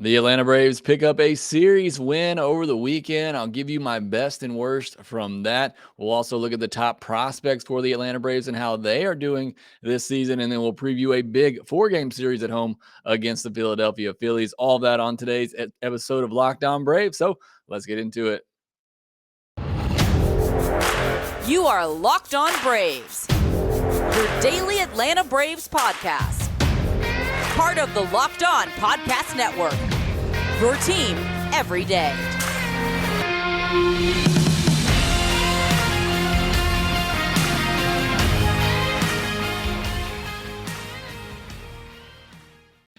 The Atlanta Braves pick up a series win over the weekend. I'll give you my best and worst from that. We'll also look at the top prospects for the Atlanta Braves and how they are doing this season. And then we'll preview a big 4-game series at home against the Philadelphia Phillies. All of that on today's episode of Lockedon Braves. So let's get into it. You are Locked On Braves, your daily Atlanta Braves podcast. Part of the Locked On Podcast Network, your team every day.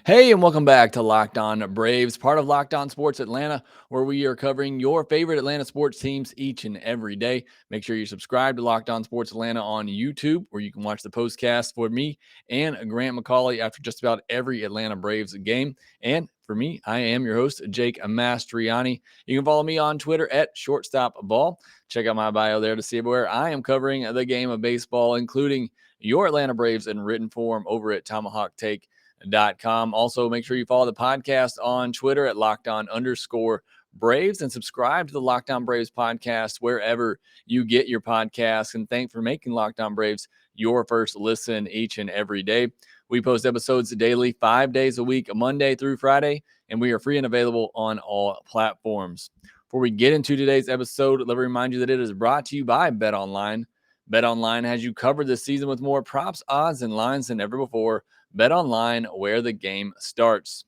Hey, and welcome back to Locked On Braves, part of Locked On Sports Atlanta, where we are covering your favorite Atlanta sports teams each and every day. Make sure you subscribe to Locked On Sports Atlanta on YouTube, where you can watch the postcast for me and Grant McCauley after just about every Atlanta Braves game. And for me, I am your host, Jake Mastroianni. You can follow me on Twitter at shortstopball. Check out my bio there to see where I am covering the game of baseball, including your Atlanta Braves in written form over at tomahawktake.com. Also, make sure you follow the podcast on Twitter at LockedOn_Braves and subscribe to the Locked On Braves podcast wherever you get your podcasts. And thanks for making Locked On Braves your first listen each and every day. We post episodes daily, 5 days a week, Monday through Friday, and we are free and available on all platforms. Before we get into today's episode, let me remind you that it is brought to you by BetOnline. BetOnline has you covered this season with more props, odds, and lines than ever before. BetOnline, where the game starts.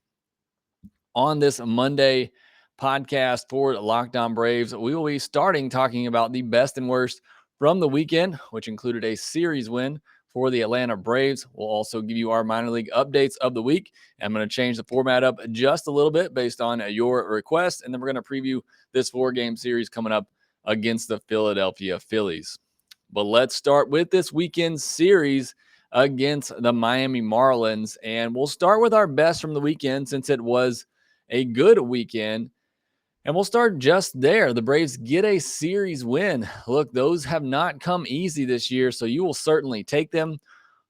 On this Monday podcast for Locked On Braves, we will be starting talking about the best and worst from the weekend, which included a series win for the Atlanta Braves. We'll also give you our minor league updates of the week. I'm going to change the format up just a little bit based on your request, and then we're going to preview this 4-game series coming up against the Philadelphia Phillies. But let's start with this weekend's series against the Miami Marlins. And we'll start with our best from the weekend since it was a good weekend. And we'll start just there. The Braves get a series win. Look, those have not come easy this year, so you will certainly take them.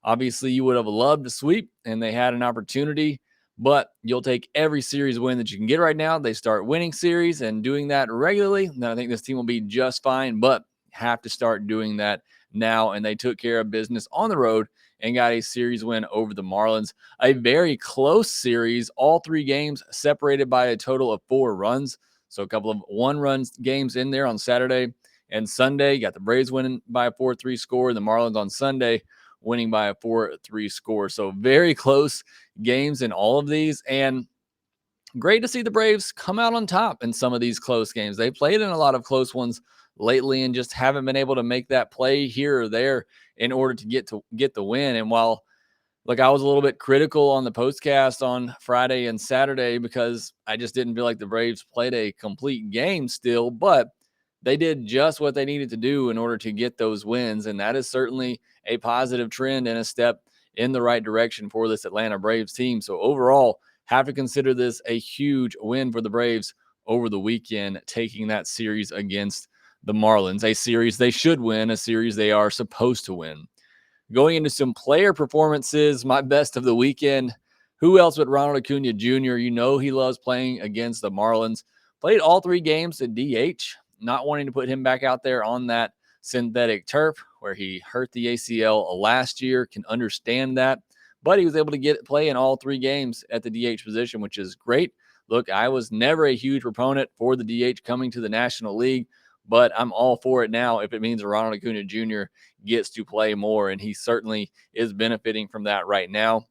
Obviously, you would have loved to sweep, and they had an opportunity, but you'll take every series win that you can get right now. They start winning series and doing that regularly. Then I think this team will be just fine, but have to start doing that now. And they took care of business on the road and got a series win over the Marlins. A very close series, all 3 games separated by a total of 4 runs. So a couple of 1-run games in there on Saturday and Sunday. You got the Braves winning by a 4-3 score, and the Marlins on Sunday winning by a 4-3 score. So very close games in all of these. And great to see the Braves come out on top in some of these close games. They played in a lot of close ones lately and just haven't been able to make that play here or there in order to get the win. And while I was a little bit critical on the postcast on Friday and Saturday because I just didn't feel like the Braves played a complete game still, but they did just what they needed to do in order to get those wins. And that is certainly a positive trend and a step in the right direction for this Atlanta Braves team. So overall, have to consider this a huge win for the Braves over the weekend, taking that series against the Marlins, a series they should win, a series they are supposed to win. Going into some player performances, my best of the weekend. Who else but Ronald Acuna Jr.? You know he loves playing against the Marlins. Played all 3 games at DH, not wanting to put him back out there on that synthetic turf where he hurt the ACL last year. Can understand that. But he was able to play in all 3 games at the DH position, which is great. Look, I was never a huge proponent for the DH coming to the National League, but I'm all for it now if it means Ronald Acuna Jr. gets to play more, and he certainly is benefiting from that right now.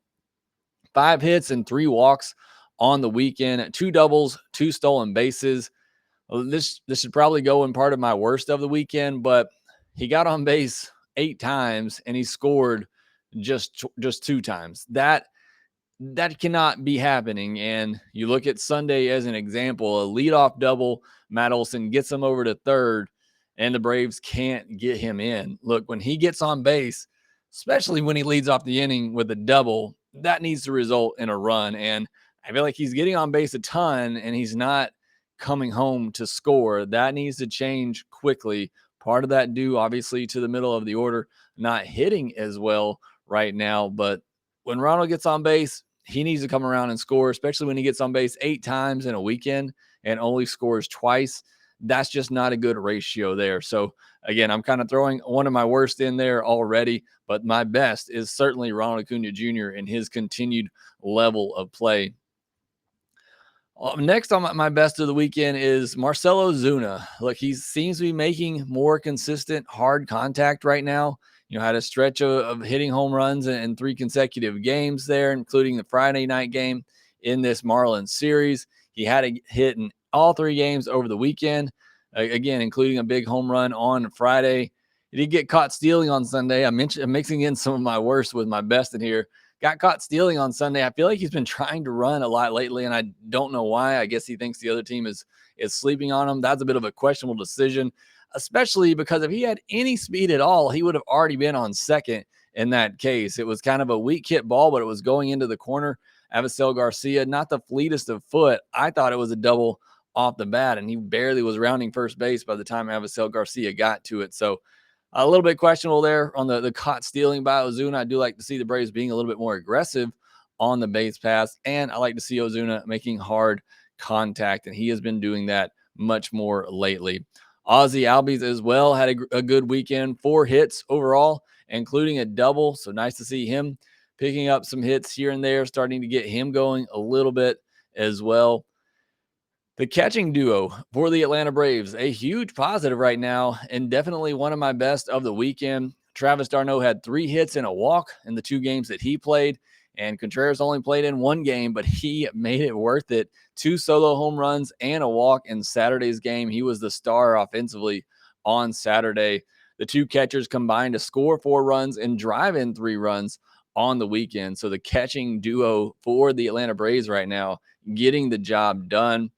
5 hits and 3 walks on the weekend, 2 doubles, 2 stolen bases. This should probably go in part of my worst of the weekend, but he got on base 8 times and he scored just 2 times. That cannot be happening. And you look at Sunday as an example, a leadoff double, Matt Olson gets him over to third, and the Braves can't get him in. Look, when he gets on base, especially when he leads off the inning with a double, that needs to result in a run. And I feel like he's getting on base a ton, and he's not coming home to score. That needs to change quickly. Part of that due, obviously, to the middle of the order not hitting as well right now. But when Ronald gets on base, he needs to come around and score, especially when he gets on base 8 times in a weekend and only scores twice. That's just not a good ratio there. So again, I'm kind of throwing one of my worst in there already, but my best is certainly Ronald Acuna Jr. and his continued level of play. Next on my best of the weekend is Marcelo Zuna. Look, he seems to be making more consistent hard contact right now. Had a stretch of hitting home runs in 3 consecutive games there, including the Friday night game in this Marlins series. He had a hit in all 3 games over the weekend, again, including a big home run on Friday. He did get caught stealing on Sunday. I'm mixing in some of my worst with my best in here. Got caught stealing on Sunday. I feel like he's been trying to run a lot lately, and I don't know why. I guess he thinks the other team is sleeping on him. That's a bit of a questionable decision, especially because if he had any speed at all, he would have already been on second in that case. It was kind of a weak hit ball, but it was going into the corner. Avisail Garcia, not the fleetest of foot. I thought it was a double off the bat, and he barely was rounding first base by the time Avisail Garcia got to it. So a little bit questionable there on the caught stealing by Ozuna. I do like to see the Braves being a little bit more aggressive on the base pass, and I like to see Ozuna making hard contact, and he has been doing that much more lately. Ozzy Albies as well had a good weekend, 4 hits overall, including a double, so nice to see him picking up some hits here and there, starting to get him going a little bit as well. The catching duo for the Atlanta Braves, a huge positive right now, and definitely one of my best of the weekend. Travis Darneau had 3 hits and a walk in the 2 games that he played, and Contreras only played in 1 game, but he made it worth it. 2 solo home runs and a walk in Saturday's game. He was the star offensively on Saturday. The 2 catchers combined to score 4 runs and drive in 3 runs on the weekend. So the catching duo for the Atlanta Braves right now getting the job done.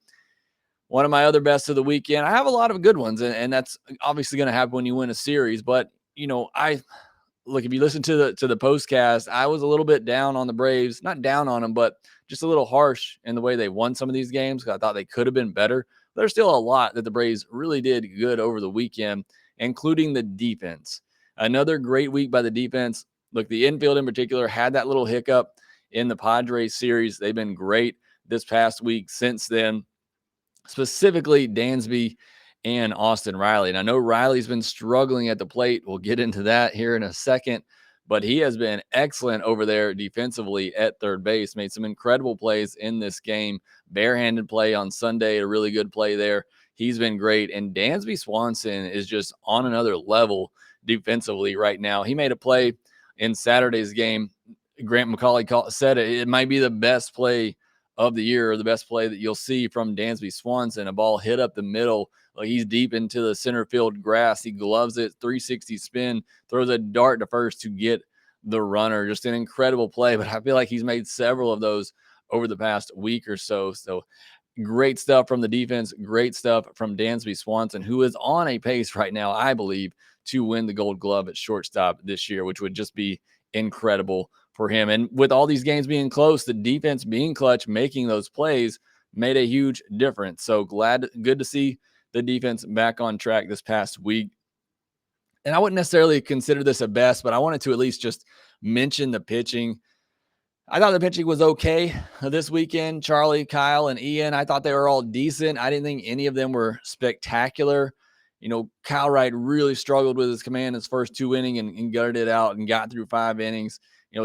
One of my other best of the weekend. I have a lot of good ones, and that's obviously going to happen when you win a series. But I look, if you listen to the postcast, I was a little bit down on the Braves, not down on them, but just a little harsh in the way they won some of these games. I thought they could have been better. There's still a lot that the Braves really did good over the weekend, including the defense. Another great week by the defense. Look, the infield in particular had that little hiccup in the Padres series. They've been great this past week since then. Specifically Dansby and Austin Reilly. And I know Reilly's been struggling at the plate. We'll get into that here in a second, but he has been excellent over there defensively at third base, made some incredible plays in this game. Barehanded play on Sunday, a really good play there. He's been great. And Dansby Swanson is just on another level defensively right now. He made a play in Saturday's game. Grant McCauley said it might be the best play of the year, or the best play that you'll see from Dansby Swanson. A ball hit up the middle. Like he's deep into the center field grass. He gloves it, 360 spin, throws a dart to first to get the runner. Just an incredible play, but I feel like he's made several of those over the past week or so. So great stuff from the defense. Great stuff from Dansby Swanson, who is on a pace right now, I believe, to win the Gold Glove at shortstop this year, which would just be incredible for him. And with all these games being close, the defense being clutch, making those plays made a huge difference. So good to see the defense back on track this past week. And I wouldn't necessarily consider this a best, but I wanted to at least just mention the pitching. I thought the pitching was okay this weekend. Charlie, Kyle, and Ian, I thought they were all decent. I didn't think any of them were spectacular. Kyle Wright really struggled with his command his first 2 innings and gutted it out and got through 5 innings.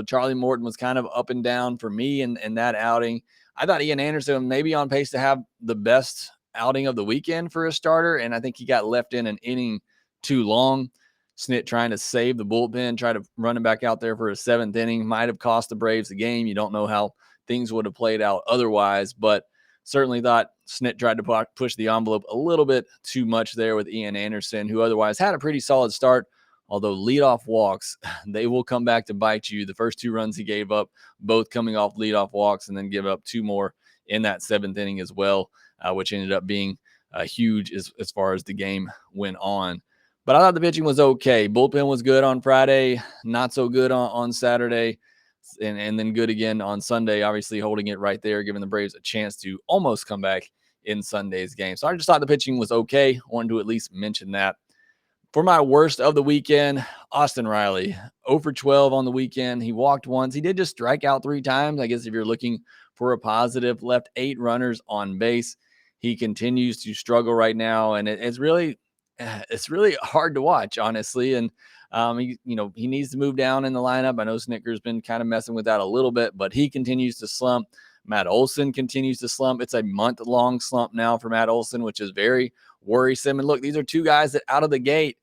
Charlie Morton was kind of up and down for me in that outing. I thought Ian Anderson may be on pace to have the best outing of the weekend for a starter, and I think he got left in an inning too long. Snit trying to save the bullpen, try to run him back out there for a 7th inning, might have cost the Braves the game. You don't know how things would have played out otherwise, but certainly thought Snit tried to push the envelope a little bit too much there with Ian Anderson, who otherwise had a pretty solid start. Although leadoff walks, they will come back to bite you. The first 2 runs he gave up, both coming off leadoff walks, and then give up 2 more in that 7th inning as well, which ended up being huge as far as the game went on. But I thought the pitching was okay. Bullpen was good on Friday, not so good on Saturday, and then good again on Sunday, obviously holding it right there, giving the Braves a chance to almost come back in Sunday's game. So I just thought the pitching was okay. Wanted to at least mention that. For my worst of the weekend, Austin Reilly, 0 for 12 on the weekend. He walked once. He did just strike out 3 times. I guess if you're looking for a positive, left 8 runners on base. He continues to struggle right now, and it's really hard to watch, honestly. And he needs to move down in the lineup. I know Snitker's been kind of messing with that a little bit, but he continues to slump. Matt Olson continues to slump. It's a month-long slump now for Matt Olson, which is very worrisome. And look, these are 2 guys that out of the gate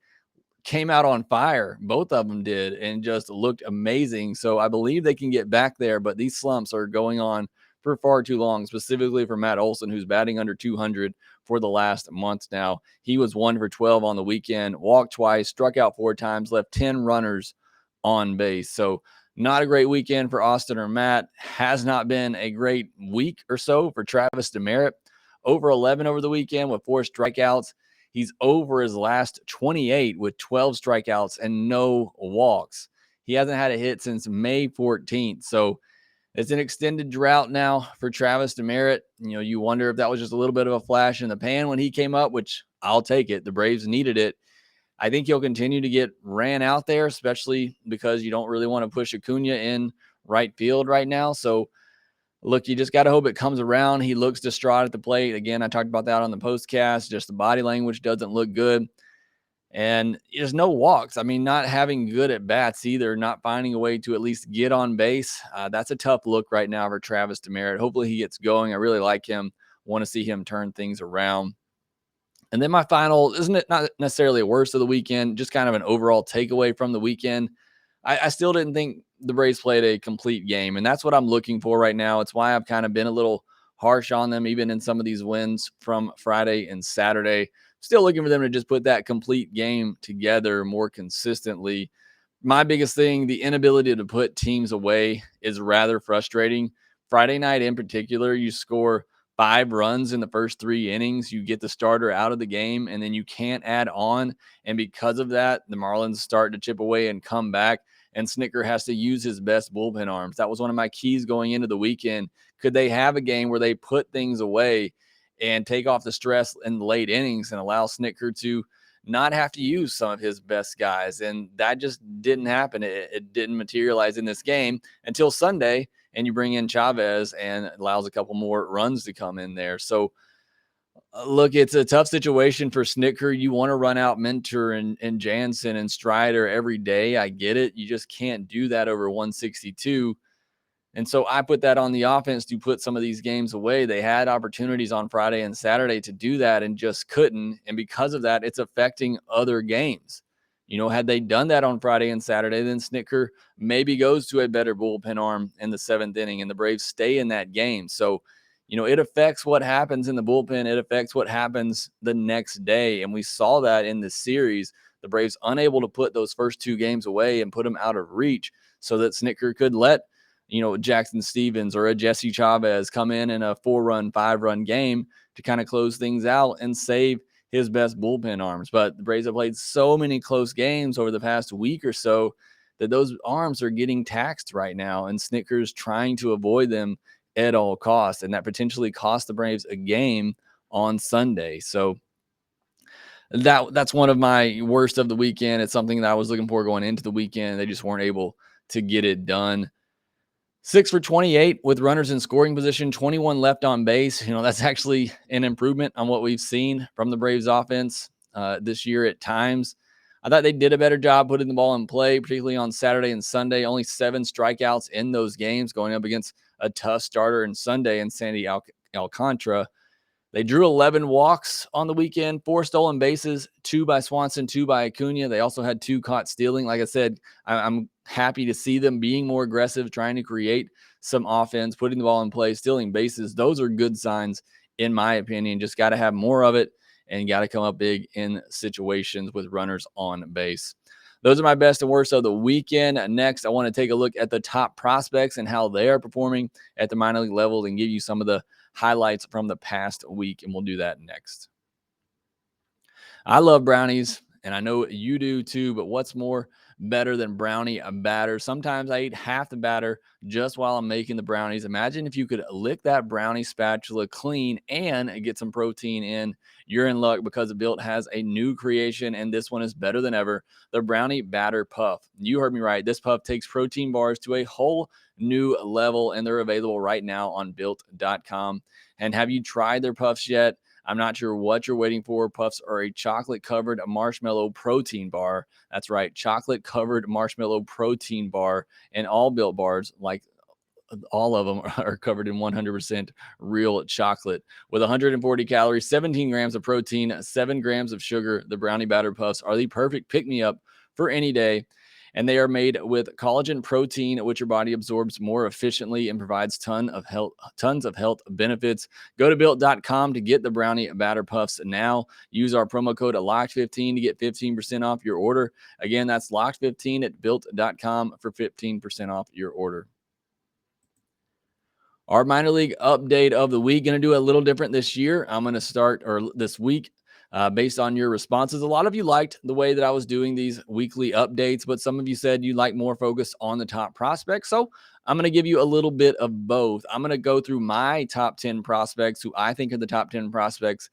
came out on fire. Both of them did, and just looked amazing. So I believe they can get back there, but these slumps are going on for far too long, specifically for Matt Olson, who's batting under 200 for the last month now. He was 1 for 12 on the weekend, walked twice, struck out 4 times, left 10 runners on base. So not a great weekend for Austin or Matt. Has not been a great week or so for Travis Demerit. Over 11 over the weekend with 4 strikeouts. He's over his last 28 with 12 strikeouts and no walks. He hasn't had a hit since May 14th. So it's an extended drought now for Travis Demerit. You wonder if that was just a little bit of a flash in the pan when he came up, which I'll take it. The Braves needed it. I think he'll continue to get ran out there, especially because you don't really want to push Acuna in right field right now. So look, you just got to hope it comes around. He looks distraught at the plate. Again, I talked about that on the postcast. Just the body language doesn't look good. And there's no walks. I mean, not having good at bats either, not finding a way to at least get on base. That's a tough look right now for Travis Demerit. Hopefully he gets going. I really like him. Want to see him turn things around. And then my final, isn't it not necessarily a worst of the weekend, just kind of an overall takeaway from the weekend. I still didn't think the Braves played a complete game, and that's what I'm looking for right now. It's why I've kind of been a little harsh on them, even in some of these wins from Friday and Saturday. Still looking for them to just put that complete game together more consistently. My biggest thing, the inability to put teams away, is rather frustrating. Friday night in particular, you score 5 runs in the first 3 innings. You get the starter out of the game, and then you can't add on. And because of that, the Marlins start to chip away and come back. And Snitker has to use his best bullpen arms. That was one of my keys going into the weekend. Could they have a game where they put things away and take off the stress in the late innings and allow Snitker to not have to use some of his best guys? And that just didn't happen. It didn't materialize in this game until Sunday, and you bring in Chavez and allows a couple more runs to come in there. So look, it's a tough situation for Snitker. You want to run out Mentor and Jansen and Strider every day. I get it. You just can't do that over 162. And so I put that on the offense to put some of these games away. They had opportunities on Friday and Saturday to do that and just couldn't. And because of that, it's affecting other games. Had they done that on Friday and Saturday, then Snitker maybe goes to a better bullpen arm in the 7th inning and the Braves stay in that game. So, it affects what happens in the bullpen. It affects what happens the next day. And we saw that in the series. The Braves unable to put those first 2 games away and put them out of reach so that Snitker could let, Jackson Stevens or a Jesse Chavez come in a 4-run, 5-run game to kind of close things out and save his best bullpen arms. But the Braves have played so many close games over the past week or so that those arms are getting taxed right now, and Snitker's trying to avoid them at all costs, and that potentially cost the Braves a game on Sunday. So that's one of my worst of the weekend. It's something that I was looking for going into the weekend. They just weren't able to get it done. 6 for 28 with runners in scoring position, 21 left on base. That's actually an improvement on what we've seen from the Braves offense this year at times. I thought they did a better job putting the ball in play, particularly on Saturday and Sunday. Only 7 strikeouts in those games, going up against a tough starter in Sunday in Sandy Alcantara. They drew 11 walks on the weekend, 4 stolen bases, 2 by Swanson, 2 by Acuna. They also had 2 caught stealing. Like I said, I'm happy to see them being more aggressive, trying to create some offense, putting the ball in play, stealing bases. Those are good signs, in my opinion. Just got to have more of it and got to come up big in situations with runners on base. Those are my best and worst of the weekend. Next, I want to take a look at the top prospects and how they are performing at the minor league level and give you some of the highlights from the past week, and we'll do that next. I love brownies, and I know you do too, but what's more better than brownie batter. Sometimes I eat half the batter just while I'm making the brownies. Imagine if you could lick that brownie spatula clean and get some protein in. You're in luck, because Built has a new creation, and this one is better than ever. The Brownie Batter Puff. You heard me right. This puff takes protein bars to a whole new level, and they're available right now on built.com. And have you tried their puffs yet? I'm not sure what you're waiting for. Puffs are a chocolate-covered marshmallow protein bar. That's right, chocolate-covered marshmallow protein bar. And all Built bars, like all of them, are covered in 100% real chocolate. With 140 calories, 17 grams of protein, 7 grams of sugar, the Brownie Batter Puffs are the perfect pick-me-up for any day. And they are made with collagen protein, which your body absorbs more efficiently and provides tons of health benefits. Go to built.com to get the Brownie Batter Puffs now. Use our promo code LOCKED15 to get 15% off your order. Again, that's LOCKED15 at built.com for 15% off your order. Our minor league update of the week, going to do a little different this year. I'm going to start, or this week, based on your responses. A lot of you liked the way that I was doing these weekly updates, but some of you said you like more focus on the top prospects. So I'm going to give you a little bit of both. I'm going to go through my top 10 prospects, who I think are the top 10 prospects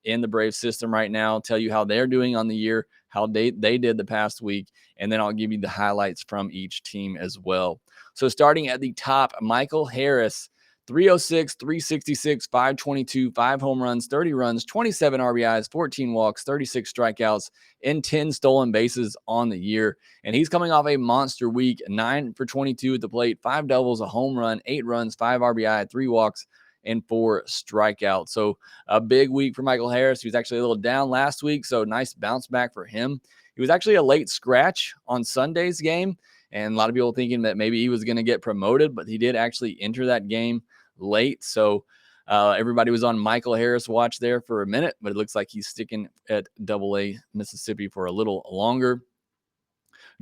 in the Braves system right now, tell you how they're doing on the year, how they did the past week, and then I'll give you the highlights from each team as well. So starting at the top, Michael Harris. 306, 366, 522, 5 home runs, 30 runs, 27 RBIs, 14 walks, 36 strikeouts, and 10 stolen bases on the year. And he's coming off a monster week, 9 for 22 at the plate, 5 doubles, a home run, 8 runs, 5 RBI, 3 walks, and 4 strikeouts. So a big week for Michael Harris. He was actually a little down last week, so nice bounce back for him. He was actually a late scratch on Sunday's game, and a lot of people thinking that maybe he was going to get promoted, but he did actually enter that game late. So everybody was on Michael Harris watch there for a minute, but it looks like he's sticking at AA Mississippi for a little longer.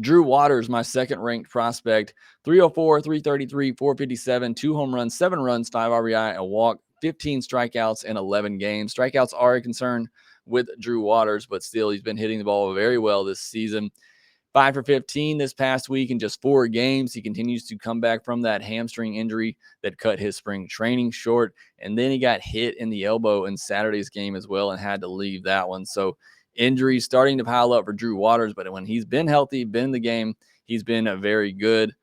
Drew Waters, my second ranked prospect, 304, 333, 457, 2 home runs, 7 runs, 5 RBI, a walk, 15 strikeouts in 11 games. Strikeouts are a concern with Drew Waters, but still he's been hitting the ball very well this season. 5 for 15 this past week in just 4 games. He continues to come back from that hamstring injury that cut his spring training short. And then he got hit in the elbow in Saturday's game as well and had to leave that one. So injuries starting to pile up for Drew Waters. But when he's been healthy, been in the game, he's been very good.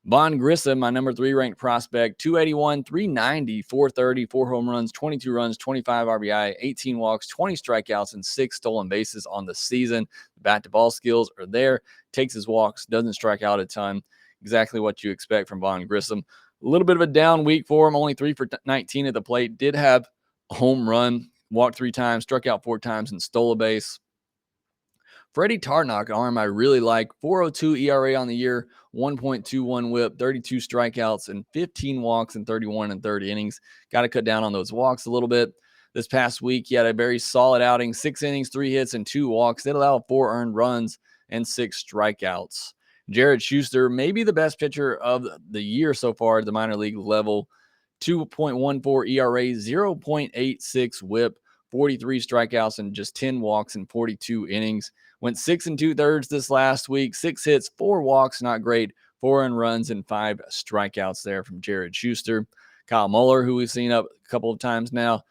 Vaughn Grissom, my number 3 ranked prospect, 281, 390, 430, 4 home runs, 22 runs, 25 RBI, 18 walks, 20 strikeouts, and 6 stolen bases on the season. Bat-to-ball skills are there. Takes his walks, doesn't strike out a ton. Exactly what you expect from Vaughn Grissom. A little bit of a down week for him, only 3 for 19 at the plate. Did have a home run, walked 3 times, struck out 4 times, and stole a base. Freddie Tarnok, arm I really like, 4.02 ERA on the year, 1.21 whip, 32 strikeouts, and 15 walks in 31 and 30 innings. Got to cut down on those walks a little bit. This past week, he had a very solid outing, 6 innings, 3 hits, and 2 walks. Did allow 4 earned runs and 6 strikeouts. Jared Shuster, maybe the best pitcher of the year so far at the minor league level, 2.14 ERA, 0.86 whip, 43 strikeouts, and just 10 walks in 42 innings. Went 6 2/3 this last week, 6 hits, 4 walks, not great, 4 earned runs, and 5 strikeouts there from Jared Shuster. Kyle Muller, who we've seen up a couple of times now,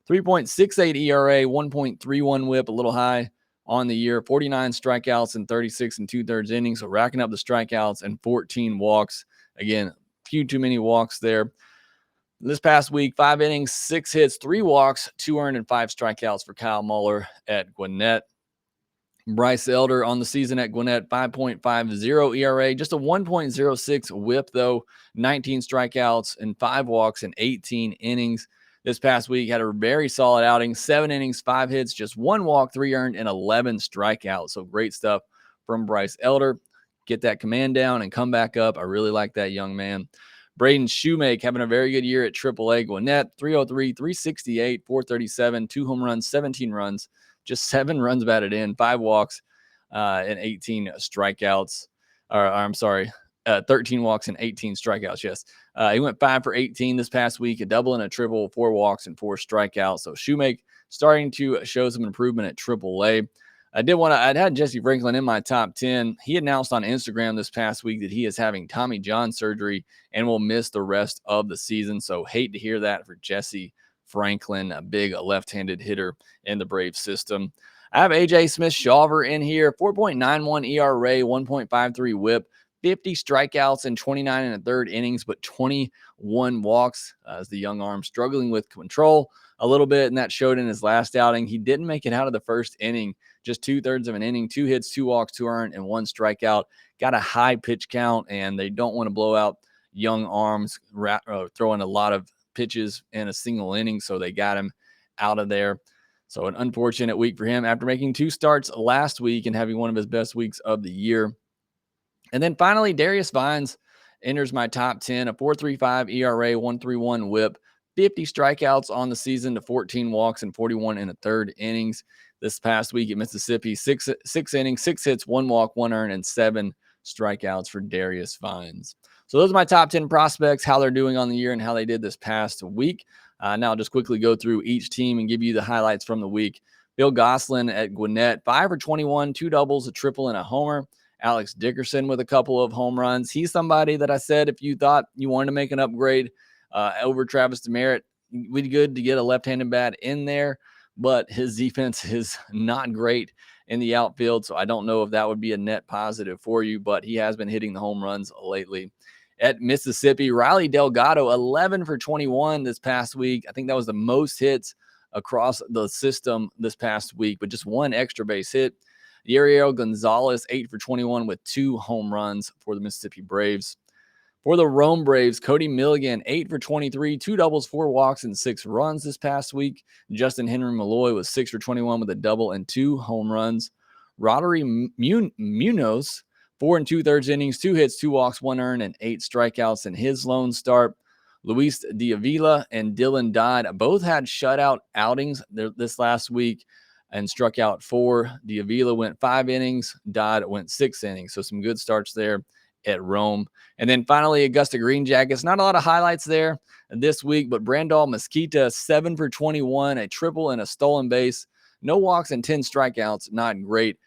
3.68 ERA, 1.31 whip, a little high on the year, 49 strikeouts and 36 2/3 innings. So racking up the strikeouts and 14 walks. Again, a few too many walks there. This past week, 5 innings, 6 hits, 3 walks, 2 earned, and 5 strikeouts for Kyle Muller at Gwinnett. Bryce Elder on the season at Gwinnett, 5.50 ERA, just a 1.06 whip, though, 19 strikeouts and 5 walks in 18 innings. This past week had a very solid outing, 7 innings, 5 hits, just 1 walk, 3 earned, and 11 strikeouts. So great stuff from Bryce Elder. Get that command down and come back up. I really like that young man. Braden Shoemake having a very good year at AAA Gwinnett, 303, 368, 437, 2 home runs, 17 runs, just 7 runs batted in, 5 walks, and 18 strikeouts. 13 walks and 18 strikeouts, yes. He went 5 for 18 this past week, a double and a triple, 4 walks and 4 strikeouts. So Shoemake starting to show some improvement at AAA. I'd had Jesse Franklin in my top 10. He announced on Instagram this past week that he is having Tommy John surgery and will miss the rest of the season. So hate to hear that for Jesse Franklin, a big left-handed hitter in the Braves system. I have AJ Smith-Shawver in here, 4.91 ERA, 1.53 whip, 50 strikeouts in 29 and a third innings, but 21 walks as the young arm struggling with control a little bit, and that showed in his last outing. He didn't make it out of the first inning, just 2/3 of an inning, 2 hits, 2 walks, 2 earned, and 1 strikeout. Got a high pitch count, and they don't want to blow out young arms throwing a lot of pitches in a single inning, so they got him out of there. So an unfortunate week for him after making 2 starts last week and having one of his best weeks of the year. And then finally, Darius Vines enters my top 10, a 4.35 ERA, 1.31 whip, 50 strikeouts on the season to 14 walks and 41 and a third innings. This past week at Mississippi, six innings, 6 hits, 1 walk, 1 earned, and 7 strikeouts for Darius Vines. So those are my top 10 prospects, how they're doing on the year and how they did this past week. Now I'll just quickly go through each team and give you the highlights from the week. Bill Gosselin at Gwinnett, 5 for 21, 2 doubles, a triple, and a homer. Alex Dickerson with a couple of home runs. He's somebody that I said if you thought you wanted to make an upgrade over Travis Demerit, we'd be good to get a left-handed bat in there, but his defense is not great in the outfield, so I don't know if that would be a net positive for you, but he has been hitting the home runs lately. At Mississippi, Reilly Delgado, 11 for 21 this past week. I think that was the most hits across the system this past week, but just 1 extra base hit. Yariel Gonzalez, 8 for 21 with 2 home runs for the Mississippi Braves. For the Rome Braves, Cody Milligan, 8 for 23, 2 doubles, 4 walks, and 6 runs this past week. Justin Henry Malloy was 6 for 21 with a double and 2 home runs. Roddery Munoz, 4 2/3 innings, 2 hits, 2 walks, 1 earned, and 8 strikeouts in his lone start. Luis Diavila and Dylan Dodd both had shutout outings this last week and struck out 4. Diavila went 5 innings. Dodd went 6 innings. So some good starts there at Rome. And then finally, Augusta Green Jackets. Not a lot of highlights there this week, but Brandal Mesquita, 7 for 21, a triple and a stolen base. No walks and 10 strikeouts. Not great.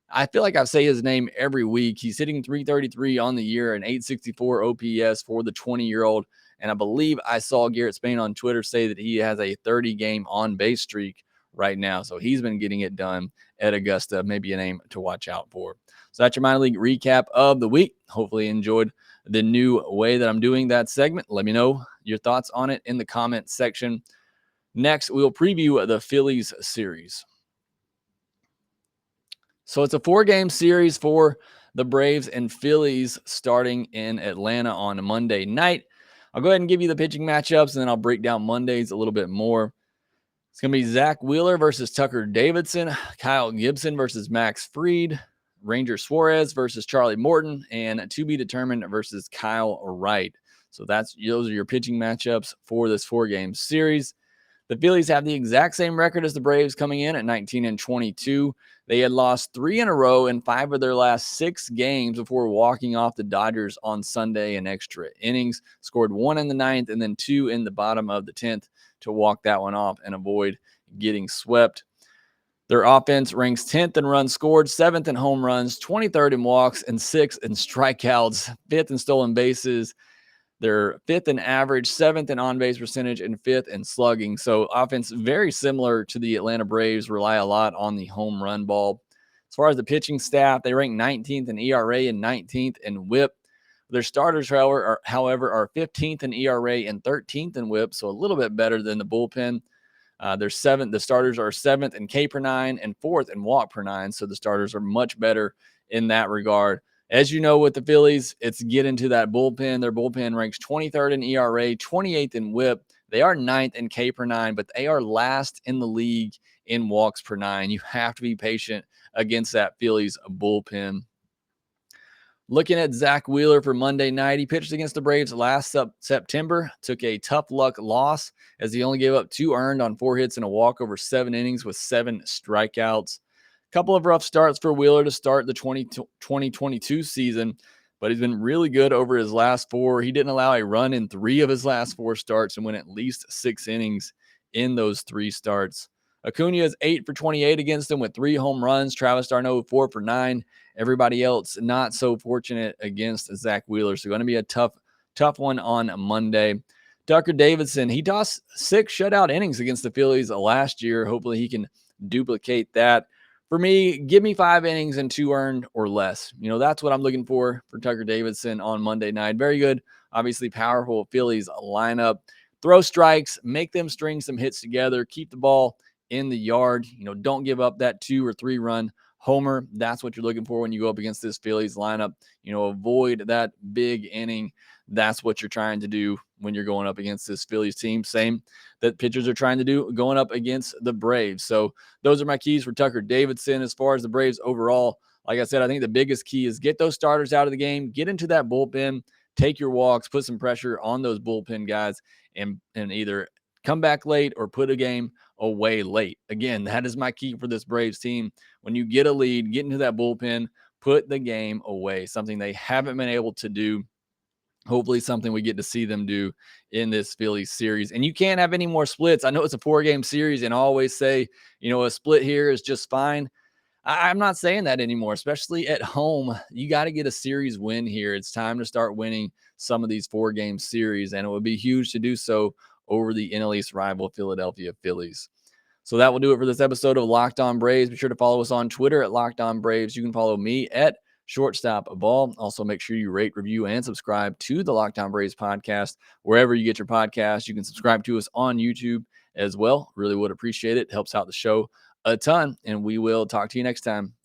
I feel like I say his name every week. He's hitting .333 on the year and .864 OPS for the 20-year-old. And I believe I saw Garrett Spain on Twitter say that he has a 30-game on-base streak right now. So he's been getting it done at Augusta. Maybe a name to watch out for. So that's your minor league recap of the week. Hopefully you enjoyed the new way that I'm doing that segment. Let me know your thoughts on it in the comment section. Next, we'll preview the Phillies series. So it's a 4-game series for the Braves and Phillies starting in Atlanta on Monday night. I'll go ahead and give you the pitching matchups, and then I'll break down Mondays a little bit more. It's going to be Zach Wheeler versus Tucker Davidson, Kyle Gibson versus Max Fried, Ranger Suarez versus Charlie Morton, and to be determined versus Kyle Wright. So those are your pitching matchups for this 4-game series. The Phillies have the exact same record as the Braves coming in at 19-22. They had lost 3 in a row in 5 of their last 6 games before walking off the Dodgers on Sunday in extra innings. Scored 1 in the 9th and then 2 in the bottom of the 10th to walk that one off and avoid getting swept. Their offense ranks 10th in runs scored, 7th in home runs, 23rd in walks, and 6th in strikeouts, 5th in stolen bases. They're 5th in average, 7th in on-base percentage, and 5th in slugging. So offense very similar to the Atlanta Braves, rely a lot on the home run ball. As far as the pitching staff, they rank 19th in ERA and 19th in WHIP. Their starters, however, are 15th in ERA and 13th in WHIP, so a little bit better than the bullpen. The starters are 7th in K per 9 and 4th in walk per 9, so the starters are much better in that regard. As you know, with the Phillies, it's get into that bullpen. Their bullpen ranks 23rd in ERA, 28th in WHIP. They are 9th in K per 9, but they are last in the league in walks per 9. You have to be patient against that Phillies bullpen. Looking at Zach Wheeler for Monday night, he pitched against the Braves last September, took a tough luck loss as he only gave up 2 earned on 4 hits and a walk over 7 innings with 7 strikeouts. Couple of rough starts for Wheeler to start the 2022 season, but he's been really good over his last 4. He didn't allow a run in 3 of his last 4 starts and went at least 6 innings in those 3 starts. Acuna is 8 for 28 against them with 3 home runs. Travis Darneau, 4 for 9. Everybody else not so fortunate against Zach Wheeler. So going to be a tough one on Monday. Tucker Davidson, he tossed 6 shutout innings against the Phillies last year. Hopefully he can duplicate that. For me, give me 5 innings and 2 earned or less. That's what I'm looking for Tucker Davidson on Monday night. Very good, obviously powerful Phillies lineup. Throw strikes, make them string some hits together, keep the ball in the yard. Don't give up that 2 or 3 run homer. That's what you're looking for when you go up against this Phillies lineup. Avoid that big inning. That's what you're trying to do when you're going up against this Phillies team. Same that pitchers are trying to do going up against the Braves. So those are my keys for Tucker Davidson. As far as the Braves overall, like I said, I think the biggest key is get those starters out of the game, get into that bullpen, take your walks, put some pressure on those bullpen guys, and either come back late or put a game away late. Again, that is my key for this Braves team. When you get a lead, get into that bullpen, put the game away, something they haven't been able to do. Hopefully something we get to see them do in this Phillies series. And you can't have any more splits. I know it's a 4-game series, and I always say, a split here is just fine. I'm not saying that anymore, especially at home. You got to get a series win here. It's time to start winning some of these 4-game series, and it would be huge to do so over the NL East rival Philadelphia Phillies. So that will do it for this episode of Locked On Braves. Be sure to follow us on Twitter at Locked On Braves. You can follow me at Shortstop Ball. Also, make sure you rate, review, and subscribe to the Locked On Braves podcast wherever you get your podcast. You can subscribe to us on YouTube as well. Really would appreciate it. It helps out the show a ton, and we will talk to you next time.